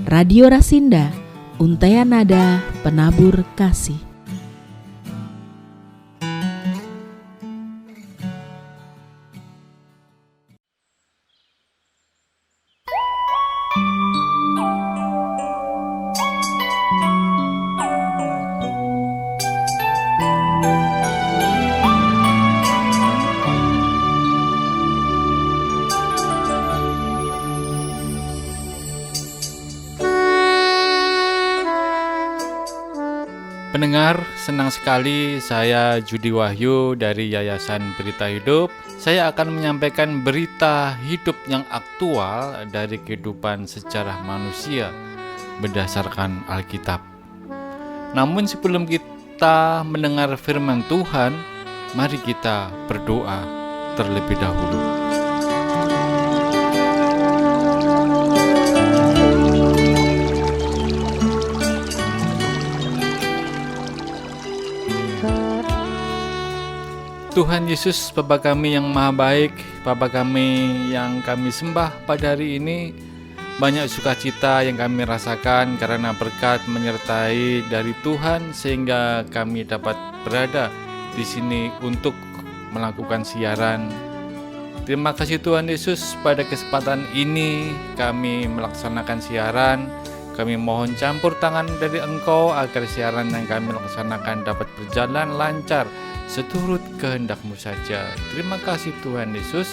Radio Rasinda, Untaian Nada Penabur Kasih. Pendengar, senang sekali saya Judi Wahyu dari Yayasan Berita Hidup. Saya akan menyampaikan berita hidup yang aktual dari kehidupan sejarah manusia berdasarkan Alkitab. Namun sebelum kita mendengar firman Tuhan, mari kita berdoa terlebih dahulu. Tuhan Yesus, Bapa kami yang maha baik, Bapa kami yang kami sembah pada hari ini, banyak sukacita yang kami rasakan karena berkat menyertai dari Tuhan sehingga kami dapat berada di sini untuk melakukan siaran. Terima kasih Tuhan Yesus, pada kesempatan ini kami melaksanakan siaran. Kami mohon campur tangan dari Engkau agar siaran yang kami laksanakan dapat berjalan lancar seturut kehendak-Mu saja. Terima kasih Tuhan Yesus.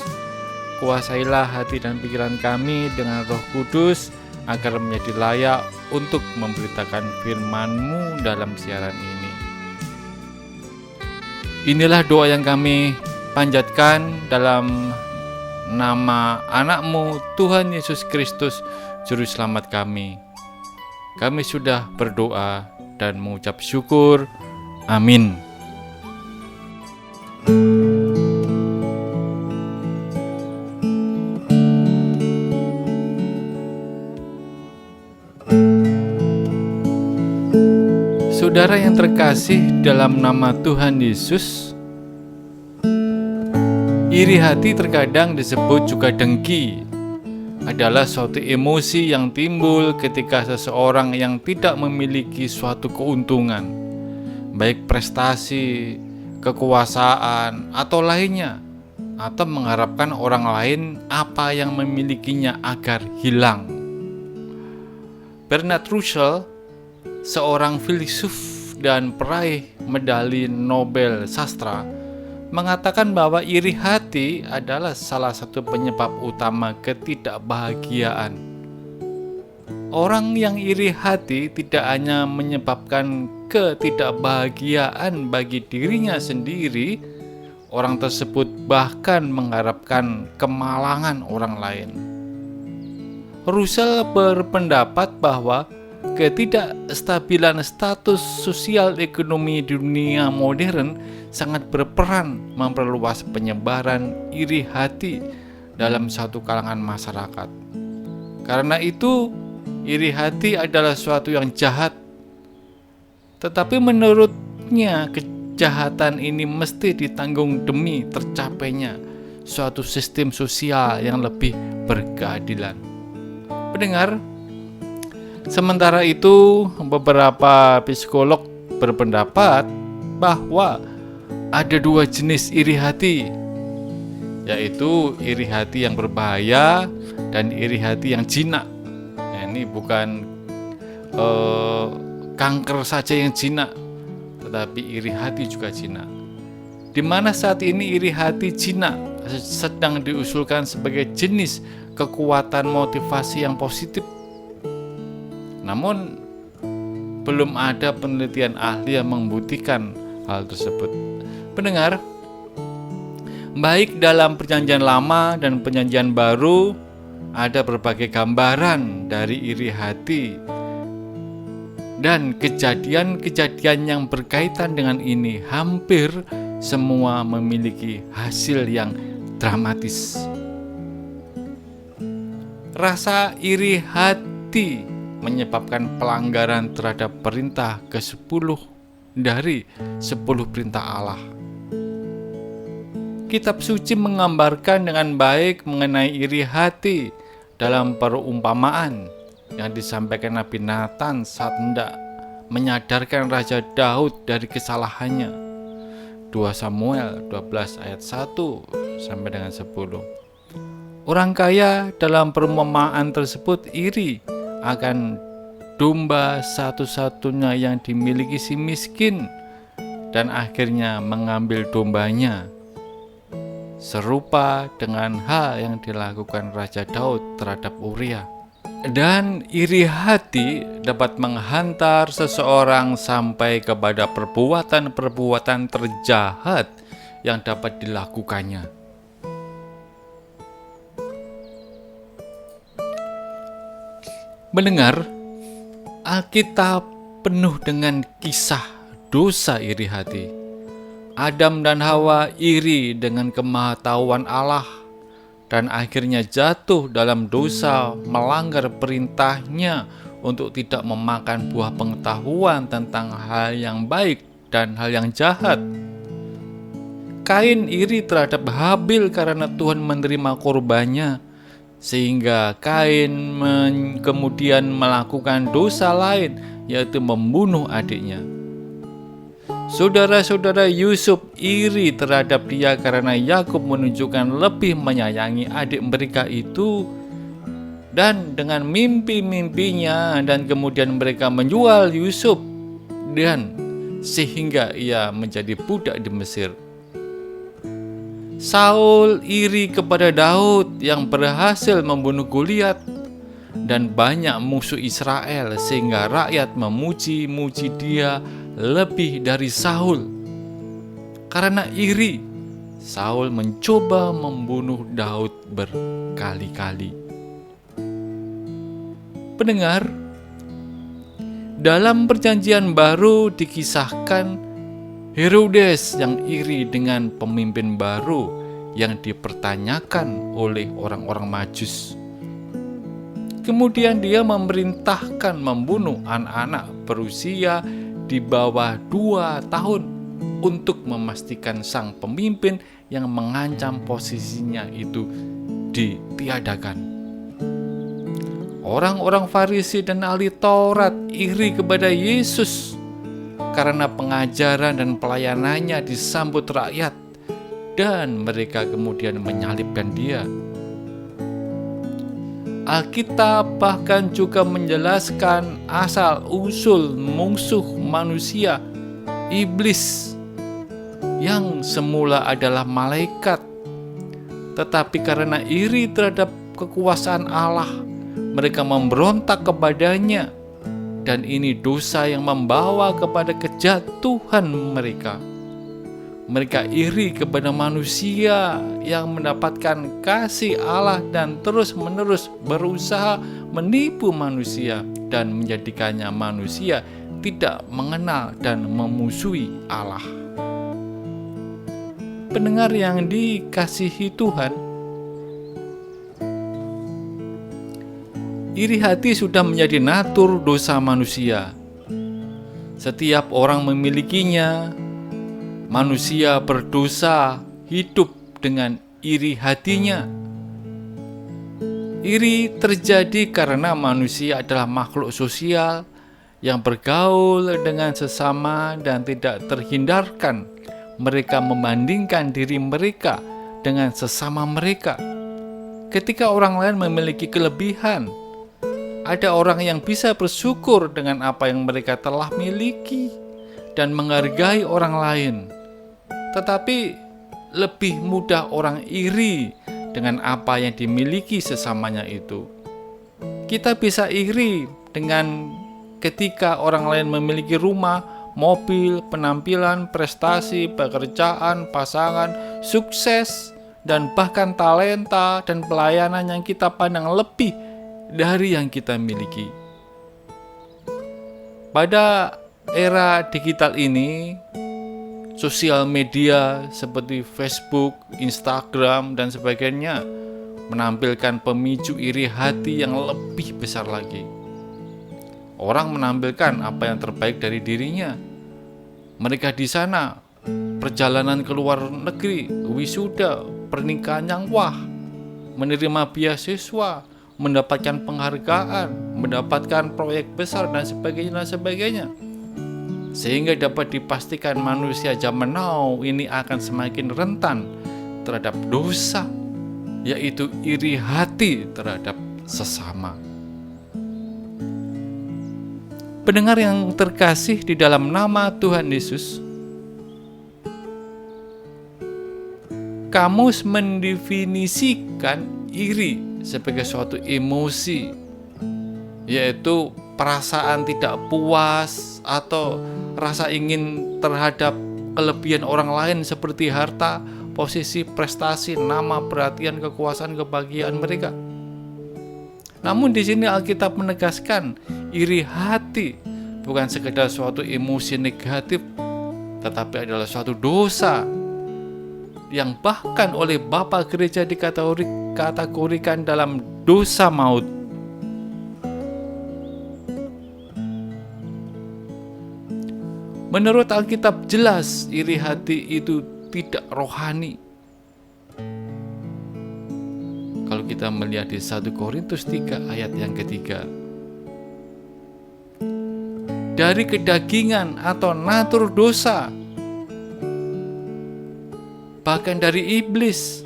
Kuasailah hati dan pikiran kami dengan Roh Kudus agar menjadi layak untuk memberitakan firman-Mu dalam siaran ini. Inilah doa yang kami panjatkan dalam nama anak-Mu, Tuhan Yesus Kristus, Juru Selamat kami. Kami sudah berdoa dan mengucap syukur. Amin. Saudara yang terkasih dalam nama Tuhan Yesus, iri hati terkadang disebut juga dengki, adalah suatu emosi yang timbul ketika seseorang yang tidak memiliki suatu keuntungan, baik prestasi, kekuasaan, atau lainnya, atau mengharapkan orang lain apa yang memilikinya agar hilang. Bernard Russell, seorang filsuf dan peraih medali Nobel sastra, mengatakan bahwa iri hati adalah salah satu penyebab utama ketidakbahagiaan. Orang yang iri hati tidak hanya menyebabkan ketidakbahagiaan bagi dirinya sendiri, orang tersebut bahkan mengharapkan kemalangan orang lain. Russell berpendapat bahwa ketidakstabilan status sosial ekonomi di dunia modern sangat berperan memperluas penyebaran iri hati dalam satu kalangan masyarakat. Karena itu, iri hati adalah suatu yang jahat. Tetapi menurutnya, kejahatan ini mesti ditanggung demi tercapainya suatu sistem sosial yang lebih berkeadilan. Pendengar, sementara itu beberapa psikolog berpendapat bahwa ada dua jenis iri hati, yaitu iri hati yang berbahaya dan iri hati yang jinak. Nah, ini bukan kanker saja yang jinak, tetapi iri hati juga jinak. Di mana saat ini iri hati jinak sedang diusulkan sebagai jenis kekuatan motivasi yang positif. Namun belum ada penelitian ahli yang membuktikan hal tersebut. Pendengar, baik dalam perjanjian lama dan perjanjian baru ada berbagai gambaran dari iri hati, dan kejadian-kejadian yang berkaitan dengan ini hampir semua memiliki hasil yang dramatis. Rasa iri hati menyebabkan pelanggaran terhadap perintah ke-10 dari 10 perintah Allah. Kitab suci menggambarkan dengan baik mengenai iri hati dalam perumpamaan. yang disampaikan Nabi Nathan saat hendak menyadarkan Raja Daud dari kesalahannya. 2 Samuel 12 ayat 1 sampai dengan 10. Orang kaya dalam perumpamaan tersebut iri akan domba satu-satunya yang dimiliki si miskin dan akhirnya mengambil dombanya. Serupa dengan hal yang dilakukan Raja Daud terhadap Uria. Dan iri hati dapat menghantar seseorang sampai kepada perbuatan-perbuatan terjahat yang dapat dilakukannya. Mendengar, Alkitab penuh dengan kisah dosa iri hati. Adam dan Hawa iri dengan kemahatauan Allah dan akhirnya jatuh dalam dosa melanggar perintahnya untuk tidak memakan buah pengetahuan tentang hal yang baik dan hal yang jahat. Kain iri terhadap Habil karena Tuhan menerima korbannya, sehingga Kain kemudian melakukan dosa lain, yaitu membunuh adiknya. Saudara-saudara Yusuf iri terhadap dia karena Yakub menunjukkan lebih menyayangi adik mereka itu, dan dengan mimpi-mimpinya dan kemudian mereka menjual Yusuf dan sehingga ia menjadi budak di Mesir. Saul iri kepada Daud yang berhasil membunuh Goliat dan banyak musuh Israel, sehingga rakyat memuji-muji dia lebih dari Saul. Karena iri, Saul mencoba membunuh Daud berkali-kali. Pendengar, dalam Perjanjian Baru dikisahkan Herodes yang iri dengan pemimpin baru yang dipertanyakan oleh orang-orang Majus. Kemudian dia memerintahkan membunuh anak-anak berusia di bawah 2 tahun untuk memastikan sang pemimpin yang mengancam posisinya itu ditiadakan. Orang-orang Farisi dan ahli Taurat iri kepada Yesus karena pengajaran dan pelayanannya disambut rakyat, dan mereka kemudian menyalibkan dia. Alkitab bahkan juga menjelaskan asal-usul musuh manusia, iblis, yang semula adalah malaikat, tetapi karena iri terhadap kekuasaan Allah, mereka memberontak kepadanya, dan ini dosa yang membawa kepada kejatuhan mereka. Mereka iri kepada manusia yang mendapatkan kasih Allah dan terus-menerus berusaha menipu manusia dan menjadikannya manusia tidak mengenal dan memusuhi Allah. Pendengar yang dikasihi Tuhan, iri hati sudah menjadi natur dosa manusia. Setiap orang memilikinya. Manusia berdosa hidup dengan iri hatinya. Iri terjadi karena manusia adalah makhluk sosial yang bergaul dengan sesama dan tidak terhindarkan mereka membandingkan diri mereka dengan sesama mereka. Ketika orang lain memiliki kelebihan, ada orang yang bisa bersyukur dengan apa yang mereka telah miliki dan menghargai orang lain. Tetapi lebih mudah orang iri dengan apa yang dimiliki sesamanya itu. Kita bisa iri dengan ketika orang lain memiliki rumah, mobil, penampilan, prestasi, pekerjaan, pasangan, sukses, dan bahkan talenta dan pelayanan yang kita pandang lebih dari yang kita miliki. Pada era digital ini, sosial media seperti Facebook, Instagram, dan sebagainya menampilkan pemicu iri hati yang lebih besar lagi. Orang menampilkan apa yang terbaik dari dirinya. Mereka di sana perjalanan ke luar negeri, wisuda, pernikahan yang wah, menerima beasiswa, mendapatkan penghargaan, mendapatkan proyek besar dan sebagainya. Sehingga dapat dipastikan manusia zaman now ini akan semakin rentan terhadap dosa, yaitu iri hati terhadap sesama. Pendengar yang terkasih di dalam nama Tuhan Yesus, kamus mendefinisikan iri sebagai suatu emosi, yaitu perasaan tidak puas atau rasa ingin terhadap kelebihan orang lain seperti harta, posisi, prestasi, nama, perhatian, kekuasaan, kebahagiaan mereka. Namun di sini Alkitab menegaskan iri hati bukan sekedar suatu emosi negatif, tetapi adalah suatu dosa yang bahkan oleh Bapak Gereja dikategorikan dalam dosa maut. Menurut Alkitab jelas iri hati itu tidak rohani. Kalau kita melihat di 1 Korintus 3 ayat yang ketiga, dari kedagingan atau natur dosa, bahkan dari iblis,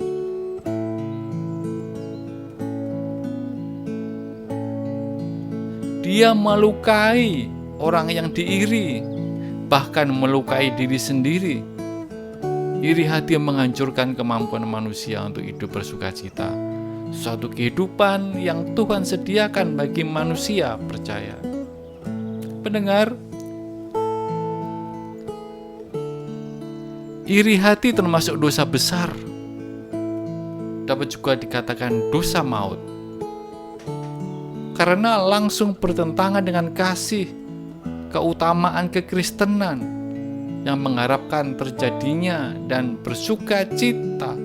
dia melukai orang yang diiri, bahkan melukai diri sendiri. Iri hati menghancurkan kemampuan manusia untuk hidup bersukacita, suatu kehidupan yang Tuhan sediakan bagi manusia percaya. Pendengar, iri hati termasuk dosa besar, dapat juga dikatakan dosa maut, karena langsung bertentangan dengan kasih, keutamaan kekristenan yang mengharapkan terjadinya dan bersuka cita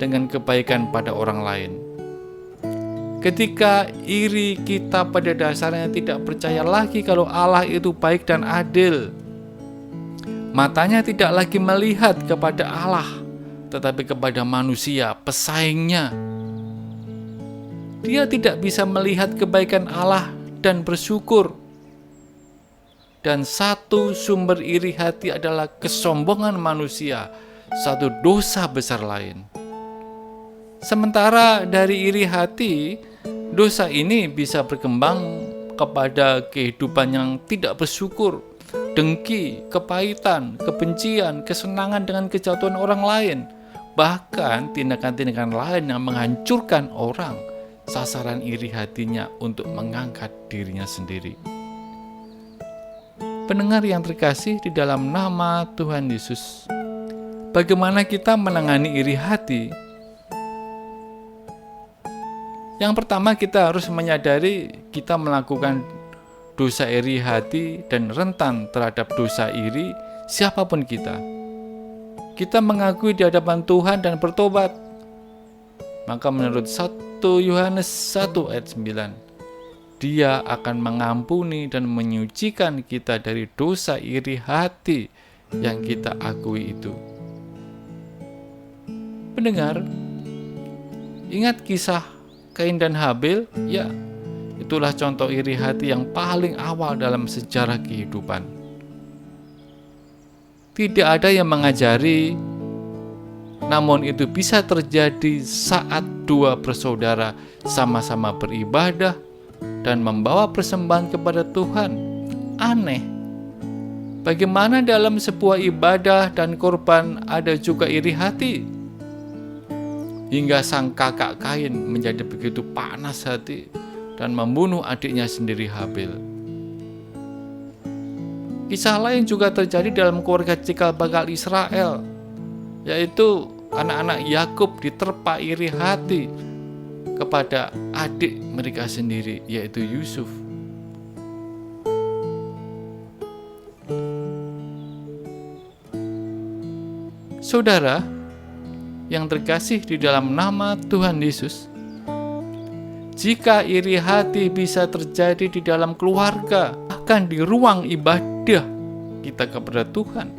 dengan kebaikan pada orang lain. Ketika iri kita pada dasarnya tidak percaya lagi kalau Allah itu baik dan adil, matanya tidak lagi melihat kepada Allah, tetapi kepada manusia, pesaingnya. Dia tidak bisa melihat kebaikan Allah dan bersyukur. Dan satu sumber iri hati adalah kesombongan manusia, satu dosa besar lain. Sementara dari iri hati, dosa ini bisa berkembang kepada kehidupan yang tidak bersyukur, dengki, kepahitan, kebencian, kesenangan dengan kejatuhan orang lain, bahkan tindakan-tindakan lain yang menghancurkan orang, sasaran iri hatinya untuk mengangkat dirinya sendiri. Pendengar yang terkasih di dalam nama Tuhan Yesus, bagaimana kita menangani iri hati? Yang pertama, kita harus menyadari kita melakukan dosa iri hati dan rentan terhadap dosa iri siapapun kita. Kita mengakui di hadapan Tuhan dan bertobat. Maka menurut 1 Yohanes 1 ayat 9, Dia akan mengampuni dan menyucikan kita dari dosa iri hati yang kita akui itu. Pendengar, ingat kisah Kain dan Habil? Ya, itulah contoh iri hati yang paling awal dalam sejarah kehidupan. Tidak ada yang mengajari, namun itu bisa terjadi saat dua bersaudara sama-sama beribadah dan membawa persembahan kepada Tuhan. Aneh, bagaimana dalam sebuah ibadah dan korban ada juga iri hati? Hingga sang kakak Kain menjadi begitu panas hati dan membunuh adiknya sendiri Habil. Kisah lain juga terjadi dalam keluarga cikal bakal Israel, yaitu anak-anak Yakub diterpa iri hati kepada adik mereka sendiri, yaitu Yusuf. Saudara yang terkasih di dalam nama Tuhan Yesus, jika iri hati bisa terjadi di dalam keluarga, bahkan di ruang ibadah kita kepada Tuhan,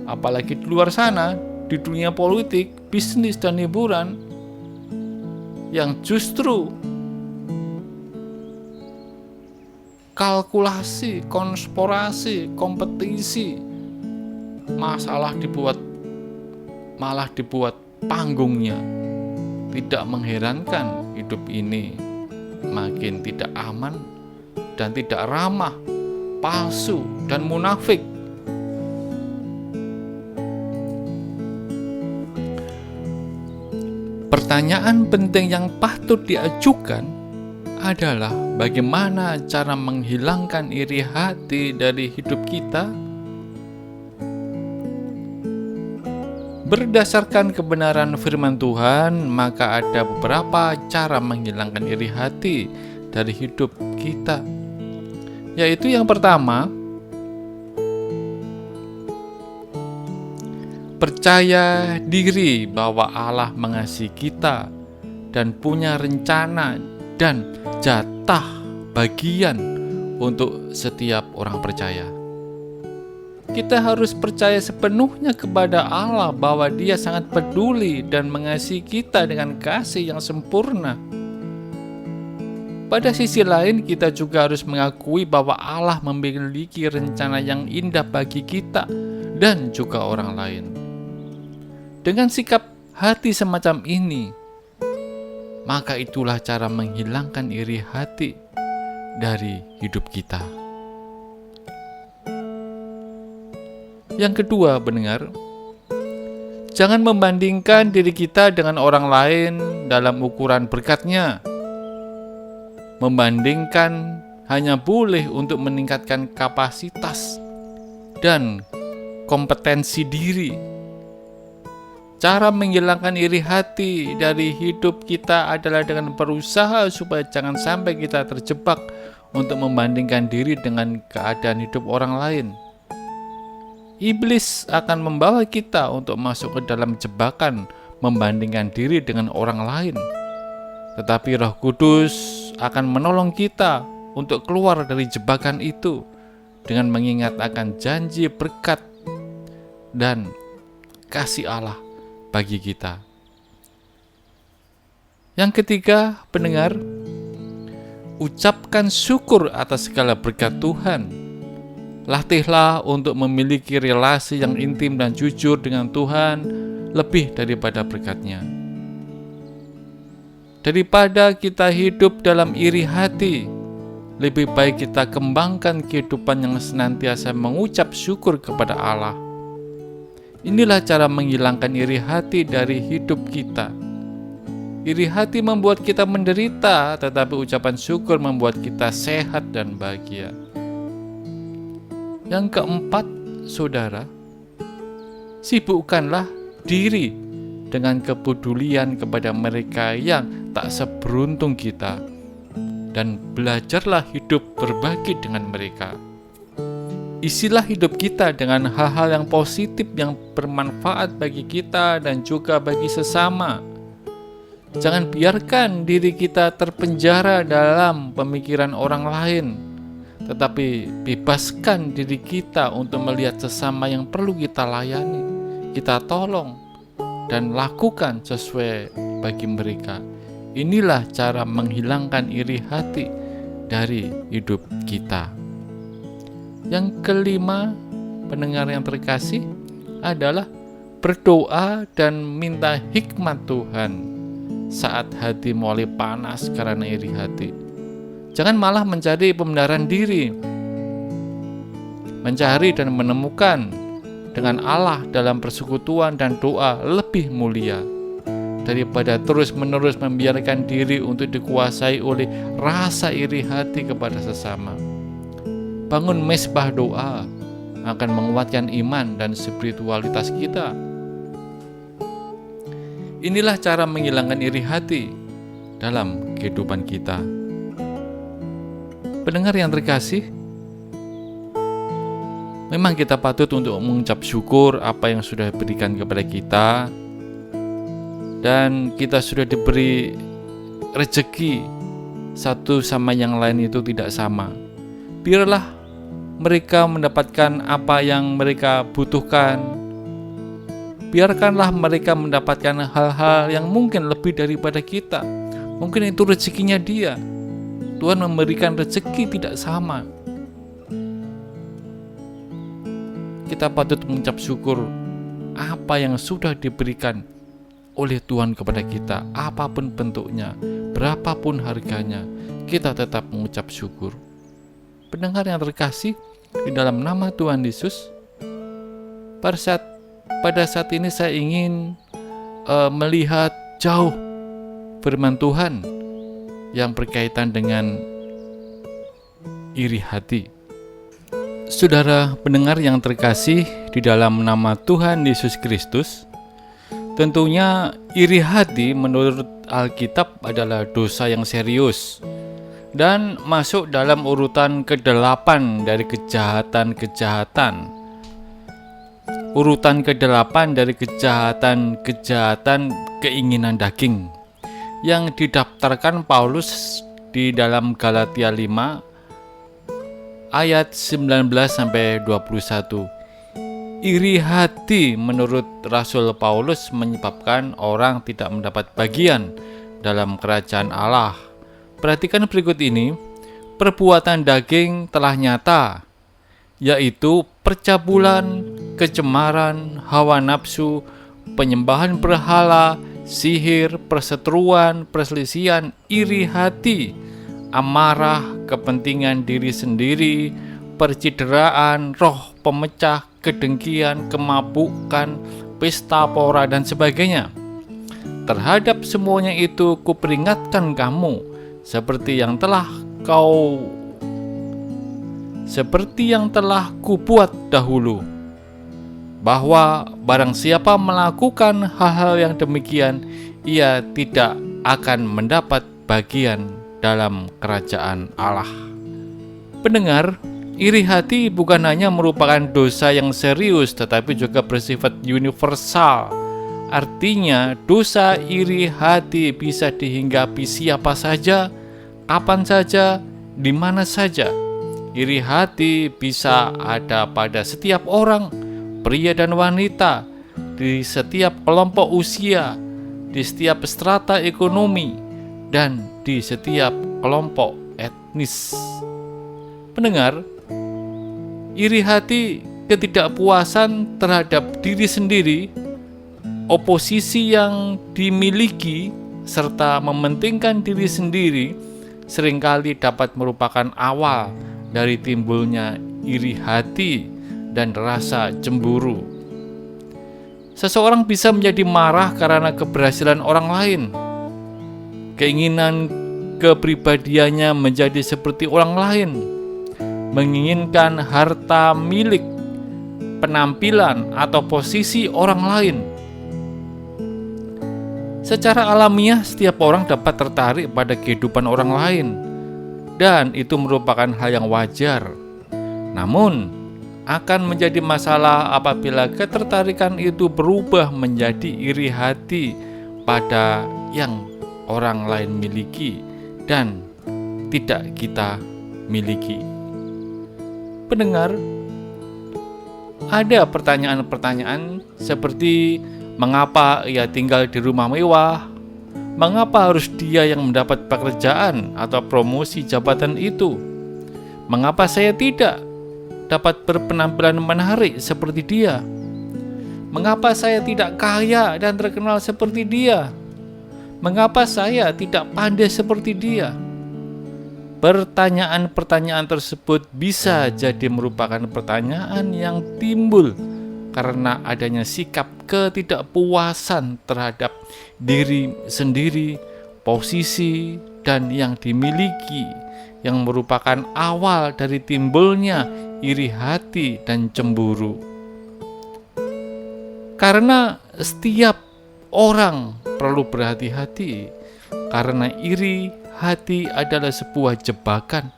apalagi di luar sana, di dunia politik, bisnis, dan hiburan, yang justru kalkulasi, konspirasi, kompetisi. Masalah malah dibuat panggungnya. Tidak mengherankan hidup ini makin tidak aman dan tidak ramah, palsu dan munafik. Pertanyaan penting yang patut diajukan adalah bagaimana cara menghilangkan iri hati dari hidup kita? Berdasarkan kebenaran firman Tuhan, maka ada beberapa cara menghilangkan iri hati dari hidup kita. Yaitu yang pertama, percaya diri bahwa Allah mengasihi kita dan punya rencana dan jatah bagian untuk setiap orang percaya. Kita harus percaya sepenuhnya kepada Allah bahwa Dia sangat peduli dan mengasihi kita dengan kasih yang sempurna. Pada sisi lain, kita juga harus mengakui bahwa Allah memiliki rencana yang indah bagi kita dan juga orang lain. Dengan sikap hati semacam ini, maka itulah cara menghilangkan iri hati dari hidup kita. Yang kedua, pendengar, jangan membandingkan diri kita dengan orang lain dalam ukuran berkatnya. Membandingkan hanya boleh untuk meningkatkan kapasitas dan kompetensi diri. Cara menghilangkan iri hati dari hidup kita adalah dengan berusaha supaya jangan sampai kita terjebak untuk membandingkan diri dengan keadaan hidup orang lain. Iblis akan membawa kita untuk masuk ke dalam jebakan membandingkan diri dengan orang lain. Tetapi Roh Kudus akan menolong kita untuk keluar dari jebakan itu dengan mengingat akan janji berkat dan kasih Allah bagi kita. Yang ketiga, pendengar, ucapkan syukur atas segala berkat Tuhan. Latihlah untuk memiliki relasi yang intim dan jujur dengan Tuhan lebih daripada berkat-Nya. Daripada kita hidup dalam iri hati, lebih baik kita kembangkan kehidupan yang senantiasa mengucap syukur kepada Allah. Inilah cara menghilangkan iri hati dari hidup kita. Iri hati membuat kita menderita, tetapi ucapan syukur membuat kita sehat dan bahagia. Yang keempat, saudara, sibukkanlah diri dengan kepedulian kepada mereka yang tak seberuntung kita, dan belajarlah hidup berbagi dengan mereka. Isilah hidup kita dengan hal-hal yang positif yang bermanfaat bagi kita dan juga bagi sesama. Jangan biarkan diri kita terpenjara dalam pemikiran orang lain, tetapi bebaskan diri kita untuk melihat sesama yang perlu kita layani, kita tolong, dan lakukan sesuai bagi mereka. Inilah cara menghilangkan iri hati dari hidup kita. Yang kelima, pendengar yang terkasih, adalah berdoa dan minta hikmat Tuhan saat hati mulai panas karena iri hati. Jangan malah mencari pembenaran diri. Mencari dan menemukan dengan Allah dalam persekutuan dan doa lebih mulia daripada terus-menerus membiarkan diri untuk dikuasai oleh rasa iri hati kepada sesama. Bangun mezbah doa akan menguatkan iman dan spiritualitas kita. Inilah cara menghilangkan iri hati dalam kehidupan kita. Pendengar yang terkasih, memang kita patut untuk mengucap syukur apa yang sudah diberikan kepada kita, dan kita sudah diberi rezeki satu sama yang lain itu tidak sama. Biarlah mereka mendapatkan apa yang mereka butuhkan. Biarkanlah mereka mendapatkan hal-hal yang mungkin lebih daripada kita. Mungkin itu rezekinya dia. Tuhan memberikan rezeki tidak sama. kita patut mengucap syukur apa yang sudah diberikan oleh Tuhan kepada kita, apapun bentuknya, berapapun harganya, kita tetap mengucap syukur. Pendengar yang terkasih, di dalam nama Tuhan Yesus, pada saat ini saya ingin melihat jauh firman Tuhan yang berkaitan dengan iri hati. Saudara pendengar yang terkasih, di dalam nama Tuhan Yesus Kristus, tentunya iri hati menurut Alkitab adalah dosa yang serius dan masuk dalam urutan ke-8 dari kejahatan-kejahatan. Urutan ke-8 dari kejahatan-kejahatan keinginan daging yang didaftarkan Paulus di dalam Galatia 5 ayat 19-21. Iri hati menurut Rasul Paulus menyebabkan orang tidak mendapat bagian dalam kerajaan Allah. Perhatikan berikut ini, perbuatan daging telah nyata, yaitu percabulan, kecemaran, hawa nafsu, penyembahan berhala, sihir, perseteruan, perselisihan, iri hati, amarah, kepentingan diri sendiri, percideraan, roh pemecah, kedengkian, kemabukan, pesta pora, dan sebagainya. Terhadap semuanya itu kuperingatkan kamu, seperti yang telah kubuat dahulu, bahwa barang siapa melakukan hal-hal yang demikian, ia tidak akan mendapat bagian dalam kerajaan Allah. Pendengar, iri hati bukan hanya merupakan dosa yang serius, tetapi juga bersifat universal. Artinya, dosa iri hati bisa dihinggapi siapa saja, kapan saja, di mana saja. Iri hati bisa ada pada setiap orang, pria dan wanita, di setiap kelompok usia, di setiap strata ekonomi, dan di setiap kelompok etnis. Pendengar, iri hati, ketidakpuasan terhadap diri sendiri, oposisi yang dimiliki, serta mementingkan diri sendiri seringkali dapat merupakan awal dari timbulnya iri hati dan rasa cemburu. Seseorang bisa menjadi marah karena keberhasilan orang lain. Keinginan kepribadiannya menjadi seperti orang lain, menginginkan harta milik, penampilan, atau posisi orang lain. Secara alamiah, setiap orang dapat tertarik pada kehidupan orang lain, dan itu merupakan hal yang wajar. Namun, akan menjadi masalah apabila ketertarikan itu berubah menjadi iri hati pada yang orang lain miliki dan tidak kita miliki. Pendengar, ada pertanyaan-pertanyaan seperti mengapa ia tinggal di rumah mewah, mengapa harus dia yang mendapat pekerjaan atau promosi jabatan itu, mengapa saya tidak dapat berpenampilan menarik seperti dia, mengapa saya tidak kaya dan terkenal seperti dia, mengapa saya tidak pandai seperti dia. Pertanyaan-pertanyaan tersebut bisa jadi merupakan pertanyaan yang timbul karena adanya sikap ketidakpuasan terhadap diri sendiri, posisi, dan yang dimiliki, yang merupakan awal dari timbulnya iri hati dan cemburu. Karena setiap orang perlu berhati-hati, karena iri hati adalah sebuah jebakan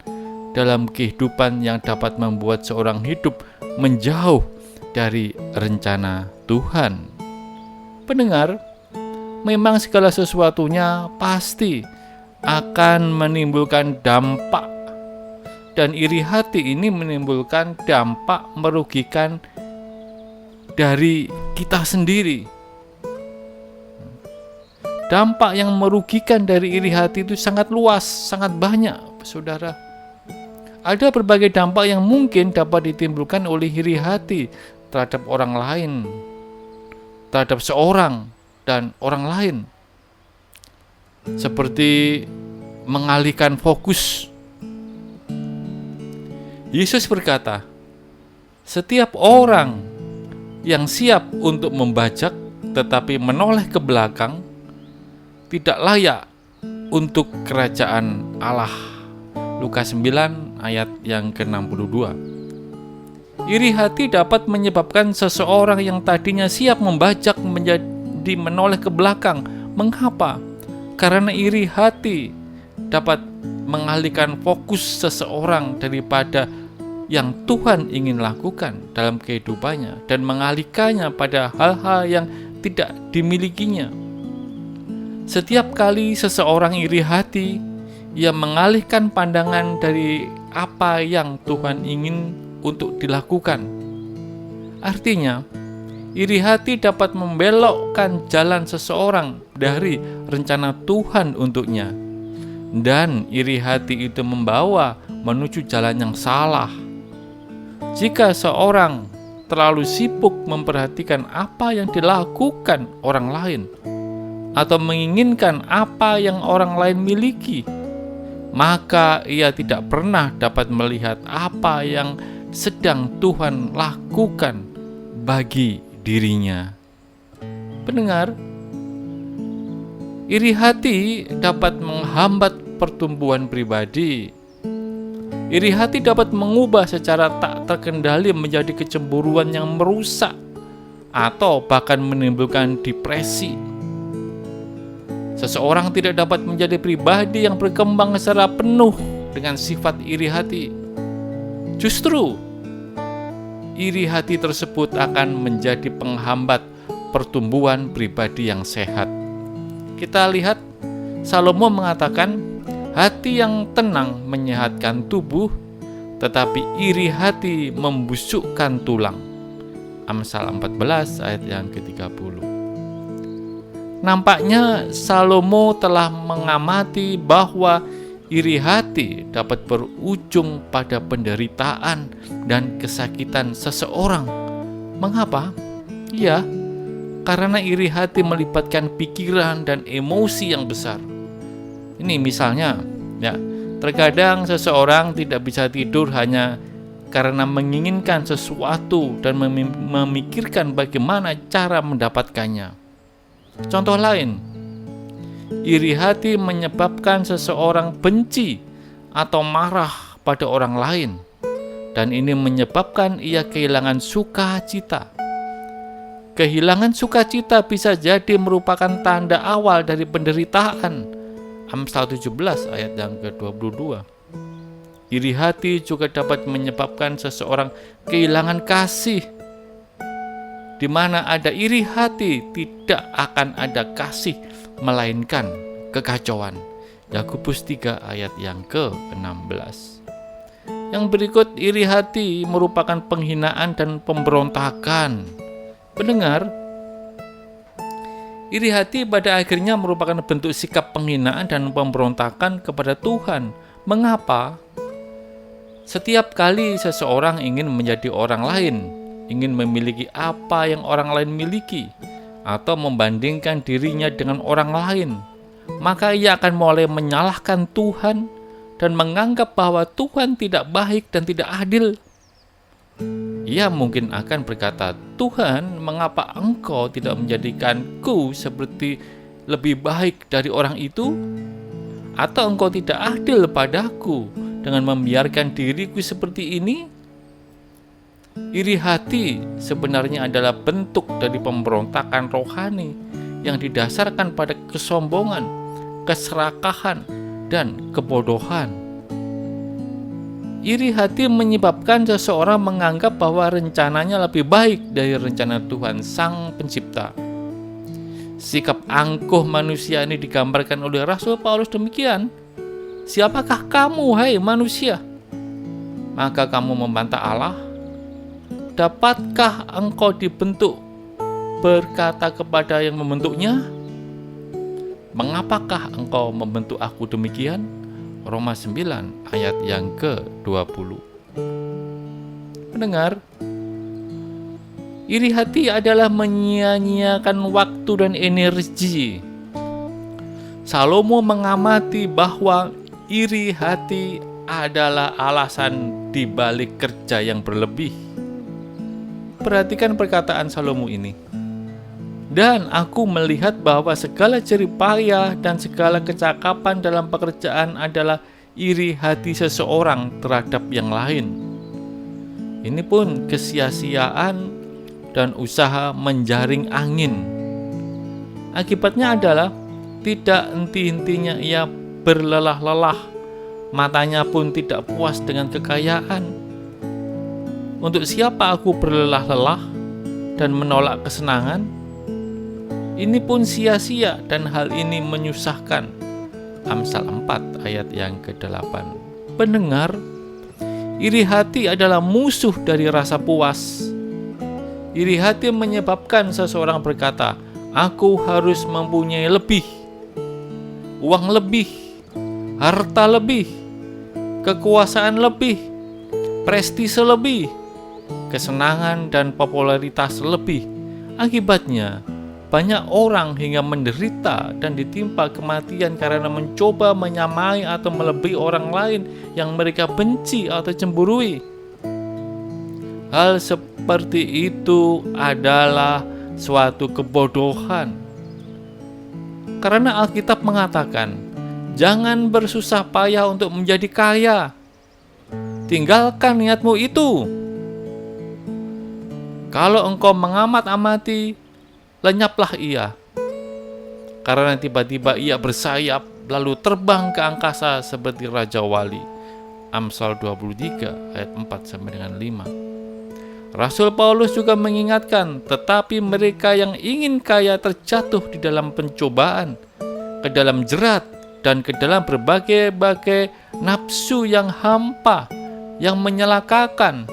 dalam kehidupan yang dapat membuat seorang hidup menjauh dari rencana Tuhan. Pendengar, memang segala sesuatunya pasti akan menimbulkan dampak, dan iri hati ini menimbulkan dampak merugikan dari kita sendiri. Dampak yang merugikan dari iri hati itu sangat luas, sangat banyak, saudara. Ada berbagai dampak yang mungkin dapat ditimbulkan oleh iri hati, terhadap orang lain, terhadap seorang dan orang lain. Seperti mengalihkan fokus. Yesus berkata, setiap orang yang siap untuk membajak tetapi menoleh ke belakang tidak layak untuk kerajaan Allah. Lukas 9 ayat yang ke-62. Iri hati dapat menyebabkan seseorang yang tadinya siap membajak menjadi menoleh ke belakang. Mengapa? Karena iri hati dapat mengalihkan fokus seseorang daripada yang Tuhan ingin lakukan dalam kehidupannya dan mengalihkannya pada hal-hal yang tidak dimilikinya. Setiap kali seseorang iri hati, ia mengalihkan pandangan dari apa yang Tuhan ingin untuk dilakukan. Artinya, iri hati dapat membelokkan jalan seseorang dari rencana Tuhan untuknya. Dan iri hati itu membawa menuju jalan yang salah. Jika seorang terlalu sibuk memperhatikan apa yang dilakukan orang lain, atau menginginkan apa yang orang lain miliki, maka ia tidak pernah dapat melihat apa yang sedang Tuhan lakukan bagi dirinya. Pendengar, iri hati dapat menghambat pertumbuhan pribadi. Iri hati dapat mengubah secara tak terkendali menjadi kecemburuan yang merusak atau bahkan menimbulkan depresi. Seseorang tidak dapat menjadi pribadi yang berkembang secara penuh dengan sifat iri hati. Justru, iri hati tersebut akan menjadi penghambat pertumbuhan pribadi yang sehat. Kita lihat, Salomo mengatakan, hati yang tenang menyehatkan tubuh, tetapi iri hati membusukkan tulang. Amsal 14 ayat yang ke-30. Nampaknya Salomo telah mengamati bahwa iri hati dapat berujung pada penderitaan dan kesakitan seseorang. Mengapa? Ya, karena iri hati melibatkan pikiran dan emosi yang besar. Ini misalnya, ya, terkadang seseorang tidak bisa tidur hanya karena menginginkan sesuatu dan memikirkan bagaimana cara mendapatkannya. Contoh lain, iri hati menyebabkan seseorang benci atau marah pada orang lain, dan ini menyebabkan ia kehilangan sukacita. Kehilangan sukacita bisa jadi merupakan tanda awal dari penderitaan. Amsal 17 ayat yang ke-22. Iri hati juga dapat menyebabkan seseorang kehilangan kasih. Di mana ada iri hati, tidak akan ada kasih, melainkan kekacauan. Yakobus 3 ayat yang ke-16. Yang berikut, iri hati merupakan penghinaan dan pemberontakan. Pendengar, iri hati pada akhirnya merupakan bentuk sikap penghinaan dan pemberontakan kepada Tuhan. Mengapa? Setiap kali seseorang ingin menjadi orang lain, ingin memiliki apa yang orang lain miliki, atau membandingkan dirinya dengan orang lain, maka ia akan mulai menyalahkan Tuhan dan menganggap bahwa Tuhan tidak baik dan tidak adil. Ia mungkin akan berkata, Tuhan, mengapa engkau tidak menjadikanku seperti lebih baik dari orang itu? Atau engkau tidak adil padaku dengan membiarkan diriku seperti ini? Iri hati sebenarnya adalah bentuk dari pemberontakan rohani yang didasarkan pada kesombongan, keserakahan, dan kebodohan. Iri hati menyebabkan seseorang menganggap bahwa rencananya lebih baik dari rencana Tuhan Sang Pencipta. Sikap angkuh manusia ini digambarkan oleh Rasul Paulus demikian. Siapakah kamu, hai manusia? Maka kamu membantah Allah? Dapatkah engkau dibentuk berkata kepada yang membentuknya? Mengapakah engkau membentuk aku demikian? Roma 9 ayat yang ke-20. Pendengar, Iri hati adalah menyia-nyiakan waktu dan energi. Salomo mengamati bahwa iri hati adalah alasan dibalik kerja yang berlebih. Perhatikan perkataan Salomo ini. Dan aku melihat bahwa segala jerih payah dan segala kecakapan dalam pekerjaan adalah iri hati seseorang terhadap yang lain. Ini pun kesia-siaan dan usaha menjaring angin. Akibatnya adalah tidak henti-hentinya ia berlelah-lelah, matanya pun tidak puas dengan kekayaan. Untuk siapa aku berlelah-lelah dan menolak kesenangan? Ini pun sia-sia dan hal ini menyusahkan. Amsal 4 ayat yang ke-8. Pendengar, iri hati adalah musuh dari rasa puas. Iri hati menyebabkan seseorang berkata, aku harus mempunyai lebih, uang lebih, harta lebih, kekuasaan lebih, prestise lebih, kesenangan dan popularitas lebih. Akibatnya, banyak orang hingga menderita dan ditimpa kematian karena mencoba menyamai atau melebihi orang lain yang mereka benci atau cemburui. Hal seperti itu adalah suatu kebodohan. Karena Alkitab mengatakan, jangan bersusah payah untuk menjadi kaya. Tinggalkan niatmu itu. Kalau engkau mengamat-amati, lenyaplah ia. Karena tiba-tiba ia bersayap, lalu terbang ke angkasa seperti Raja Wali. Amsal 23 ayat 4-5. Rasul Paulus juga mengingatkan, tetapi mereka yang ingin kaya terjatuh di dalam pencobaan, ke dalam jerat, dan ke dalam berbagai-bagai nafsu yang hampa, yang menyelakakan,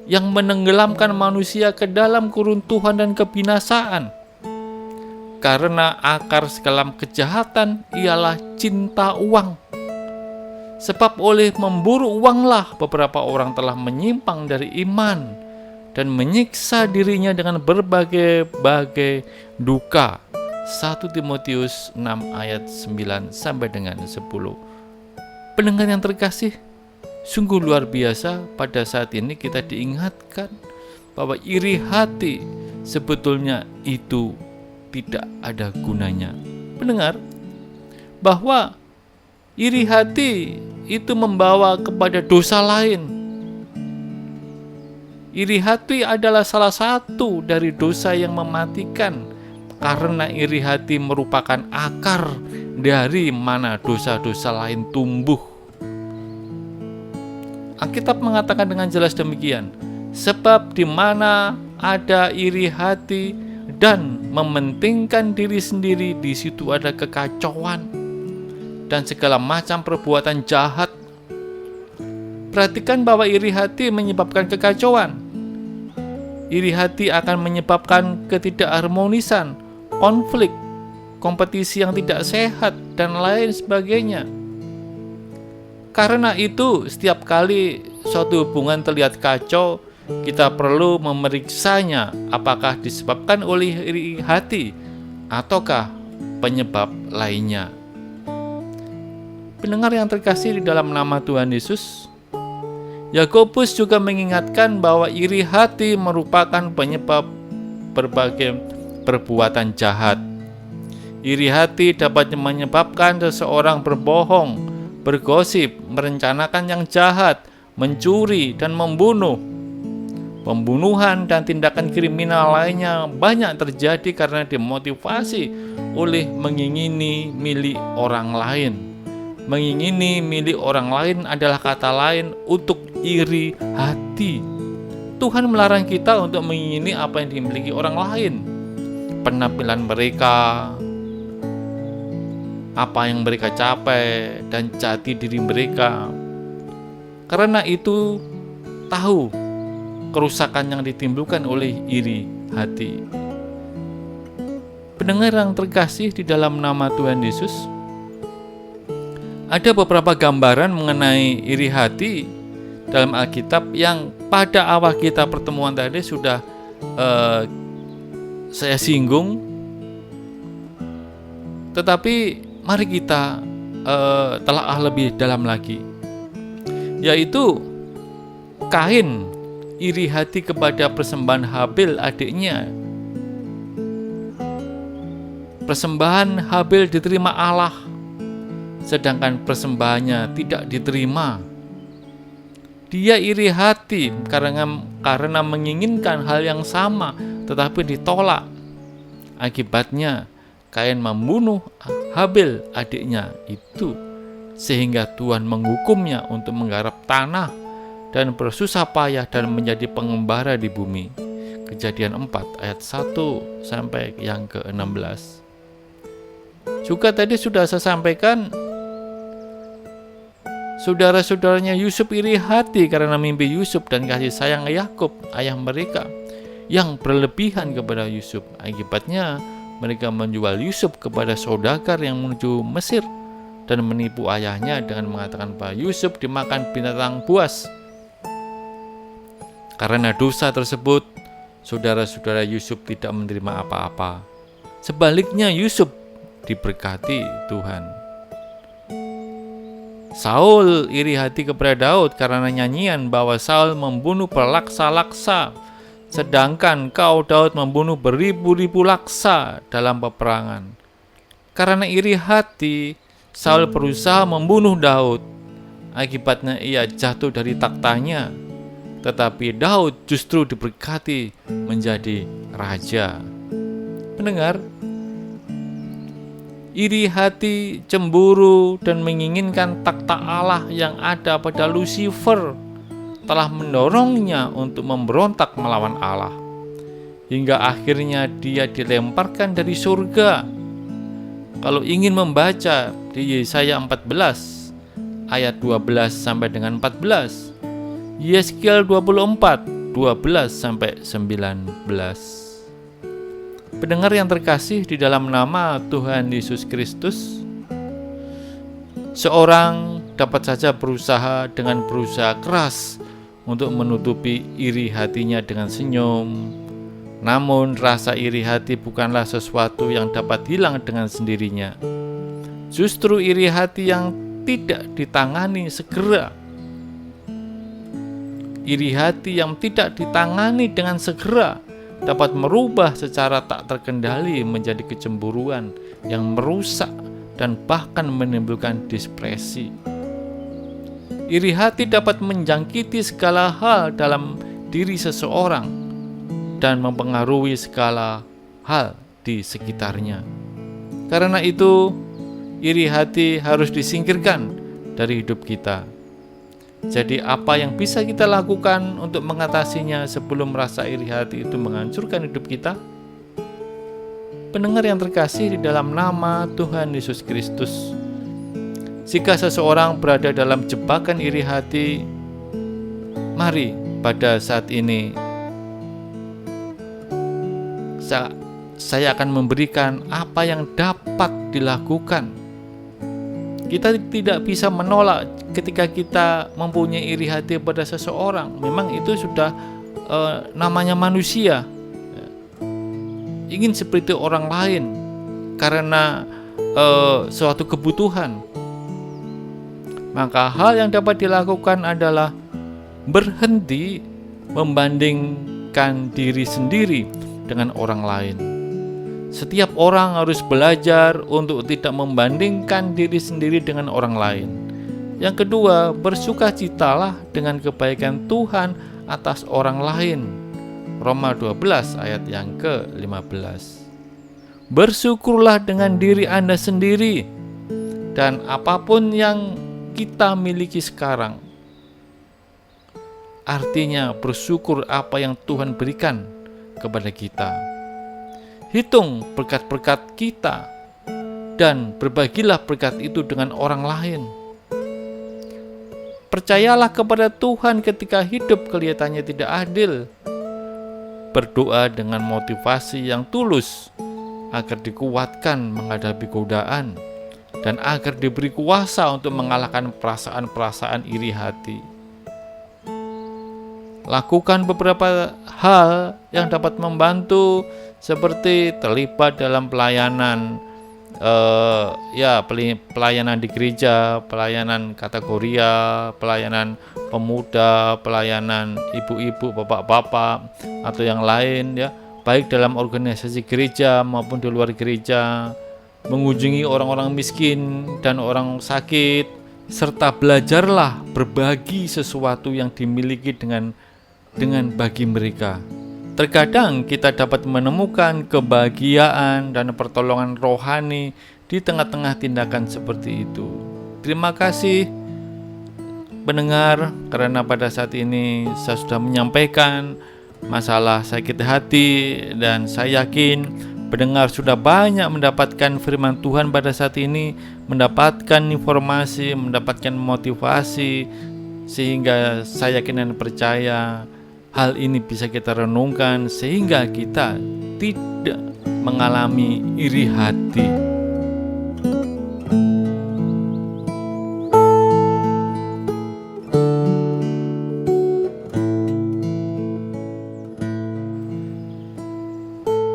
yang menenggelamkan manusia ke dalam keruntuhan dan kebinasaan. Karena akar segala kejahatan ialah cinta uang. Sebab oleh memburu uanglah beberapa orang telah menyimpang dari iman dan menyiksa dirinya dengan berbagai-bagai duka. 1 Timotius 6 ayat 9-10. Pendengar yang terkasih, sungguh luar biasa pada saat ini kita diingatkan bahwa iri hati sebetulnya itu tidak ada gunanya. Pendengar, bahwa iri hati itu membawa kepada dosa lain. Iri hati adalah salah satu dari dosa yang mematikan, karena iri hati merupakan akar dari mana dosa-dosa lain tumbuh. Alkitab mengatakan dengan jelas demikian, sebab di mana ada iri hati dan mementingkan diri sendiri, di situ ada kekacauan dan segala macam perbuatan jahat. Perhatikan bahwa iri hati menyebabkan kekacauan. Iri hati akan menyebabkan ketidakharmonisan, konflik, kompetisi yang tidak sehat, dan lain sebagainya. Karena itu, setiap kali suatu hubungan terlihat kacau, kita perlu memeriksanya apakah disebabkan oleh iri hati ataukah penyebab lainnya. Pendengar yang terkasih di dalam nama Tuhan Yesus, Yakobus juga mengingatkan bahwa iri hati merupakan penyebab berbagai perbuatan jahat. Iri hati dapat menyebabkan seseorang berbohong, bergosip, merencanakan yang jahat, mencuri, dan membunuh. Pembunuhan dan tindakan kriminal lainnya banyak terjadi karena dimotivasi oleh mengingini milik orang lain. Mengingini milik orang lain adalah kata lain untuk iri hati. Tuhan melarang kita untuk mengingini apa yang dimiliki orang lain. Penampilan mereka, apa yang mereka capai, dan jati diri mereka. Karena itu, tahu kerusakan yang ditimbulkan oleh iri hati. Pendengar yang terkasih di dalam nama Tuhan Yesus, ada beberapa gambaran mengenai iri hati dalam Alkitab yang pada awal kita pertemuan tadi sudah saya singgung, tetapi mari kita telaah lebih dalam lagi, yaitu Kain iri hati kepada persembahan Habil adiknya. Persembahan Habil diterima Allah, sedangkan persembahannya tidak diterima. Dia iri hati karena menginginkan hal yang sama tetapi ditolak. Akibatnya Kain membunuh Habil adiknya itu, sehingga Tuhan menghukumnya untuk menggarap tanah dan bersusah payah dan menjadi pengembara di bumi. Kejadian 4 ayat 1 sampai yang ke-16. Juga tadi sudah saya sampaikan, saudara-saudaranya Yusuf iri hati karena mimpi Yusuf dan kasih sayang Yakub, ayah mereka, yang berlebihan kepada Yusuf. Akibatnya mereka menjual Yusuf kepada saudagar yang menuju Mesir dan menipu ayahnya dengan mengatakan bahwa Yusuf dimakan binatang buas. Karena dosa tersebut, saudara-saudara Yusuf tidak menerima apa-apa. Sebaliknya Yusuf diberkati Tuhan. Saul iri hati kepada Daud karena nyanyian bahwa Saul membunuh berlaksa-laksa, sedangkan kau Daud membunuh beribu-ribu laksa dalam peperangan. Karena iri hati, Saul berusaha membunuh Daud. Akibatnya ia jatuh dari takhtanya, tetapi Daud justru diberkati menjadi raja. Pendengar, iri hati, cemburu, dan menginginkan takhta Allah yang ada pada Lucifer telah mendorongnya untuk memberontak melawan Allah, hingga akhirnya dia dilemparkan dari surga. Kalau ingin membaca di Yesaya 14 ayat 12 sampai dengan 14, Yeskiel 24 12 sampai 19. Pendengar yang terkasih di dalam nama Tuhan Yesus Kristus, seorang dapat saja berusaha keras untuk menutupi iri hatinya dengan senyum. Namun rasa iri hati bukanlah sesuatu yang dapat hilang dengan sendirinya. Justru iri hati yang tidak ditangani segera, dengan segera dapat merubah secara tak terkendali menjadi kecemburuan yang merusak dan bahkan menimbulkan depresi. Iri hati dapat menjangkiti segala hal dalam diri seseorang dan mempengaruhi segala hal di sekitarnya. Karena itu, iri hati harus disingkirkan dari hidup kita. Jadi apa yang bisa kita lakukan untuk mengatasinya sebelum rasa iri hati itu menghancurkan hidup kita? Pendengar yang terkasih di dalam nama Tuhan Yesus Kristus, jika seseorang berada dalam jebakan iri hati, mari pada saat ini saya akan memberikan apa yang dapat dilakukan. Kita tidak bisa menolak ketika kita mempunyai iri hati pada seseorang. Memang itu sudah namanya manusia, ingin seperti orang lain karena suatu kebutuhan. Maka hal yang dapat dilakukan adalah berhenti membandingkan diri sendiri dengan orang lain. Setiap orang harus belajar untuk tidak membandingkan diri sendiri dengan orang lain. Yang kedua, bersukacitalah dengan kebaikan Tuhan atas orang lain. Roma 12 ayat yang ke-15. Bersyukurlah dengan diri Anda sendiri dan apapun yang kita miliki sekarang. Artinya bersyukur apa yang Tuhan berikan kepada kita. Hitung berkat-berkat kita dan berbagilah berkat itu dengan orang lain. Percayalah kepada Tuhan ketika hidup kelihatannya tidak adil. Berdoa dengan motivasi yang tulus agar dikuatkan menghadapi godaan dan agar diberi kuasa untuk mengalahkan perasaan-perasaan iri hati. lakukan beberapa hal yang dapat membantu, seperti terlibat dalam pelayanan pelayanan di gereja, pelayanan kategoria, pelayanan pemuda, pelayanan ibu-ibu, bapak-bapak atau yang lain ya, baik dalam organisasi gereja maupun di luar gereja, mengunjungi orang-orang miskin dan orang sakit, serta belajarlah berbagi sesuatu yang dimiliki dengan bagi mereka. Terkadang kita dapat menemukan kebahagiaan dan pertolongan rohani di tengah-tengah tindakan seperti itu. Terima kasih pendengar, karena pada saat ini saya sudah menyampaikan masalah sakit hati, dan saya yakin pendengar sudah banyak mendapatkan firman Tuhan pada saat ini, mendapatkan informasi, mendapatkan motivasi, sehingga saya yakin dan percaya hal ini bisa kita renungkan sehingga kita tidak mengalami iri hati.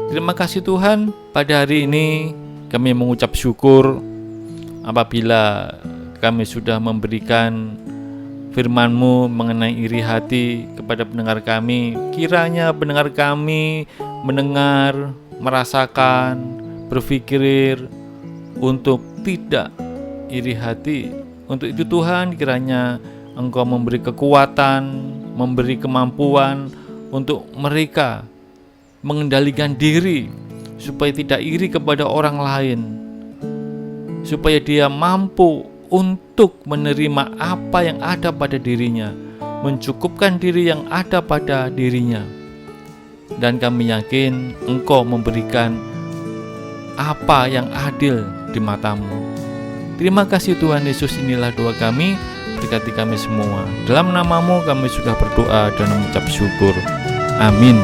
Terima kasih Tuhan, pada hari ini kami mengucap syukur apabila kami sudah memberikan firman-Mu mengenai iri hati kepada pendengar kami. Kiranya pendengar kami mendengar, merasakan, berpikir untuk tidak iri hati. Untuk itu Tuhan, kiranya Engkau memberi kekuatan, memberi kemampuan untuk mereka mengendalikan diri supaya tidak iri kepada orang lain, supaya dia mampu untuk menerima apa yang ada pada dirinya, mencukupkan diri yang ada pada dirinya. Dan kami yakin Engkau memberikan apa yang adil di mata-Mu. Terima kasih Tuhan Yesus, inilah doa kami, berkati kami semua. Dalam nama-Mu kami sudah berdoa dan mengucap syukur. Amin.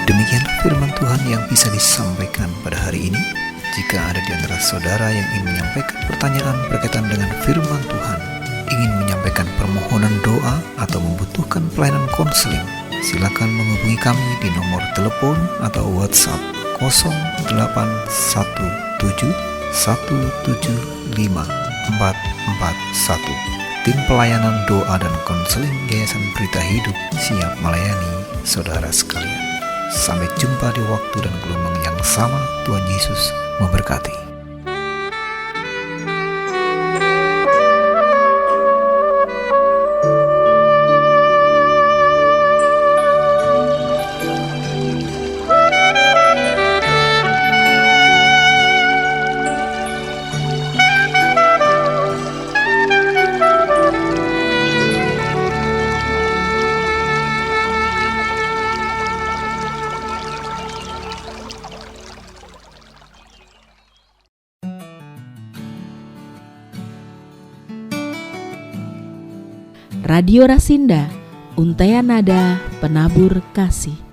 Demikianlah firman Tuhan yang bisa disampaikan pada hari ini. Jika ada di antara saudara yang ingin menyampaikan pertanyaan berkaitan dengan firman Tuhan, ingin menyampaikan permohonan doa atau membutuhkan pelayanan konseling, silakan menghubungi kami di nomor telepon atau WhatsApp 0817175441. Tim pelayanan doa dan konseling Yayasan Berita Hidup siap melayani saudara sekalian. Sampai jumpa di waktu dan gelombang yang sama. Tuhan Yesus memberkati. Radio Rasinda, Untaian Nada Penabur Kasih.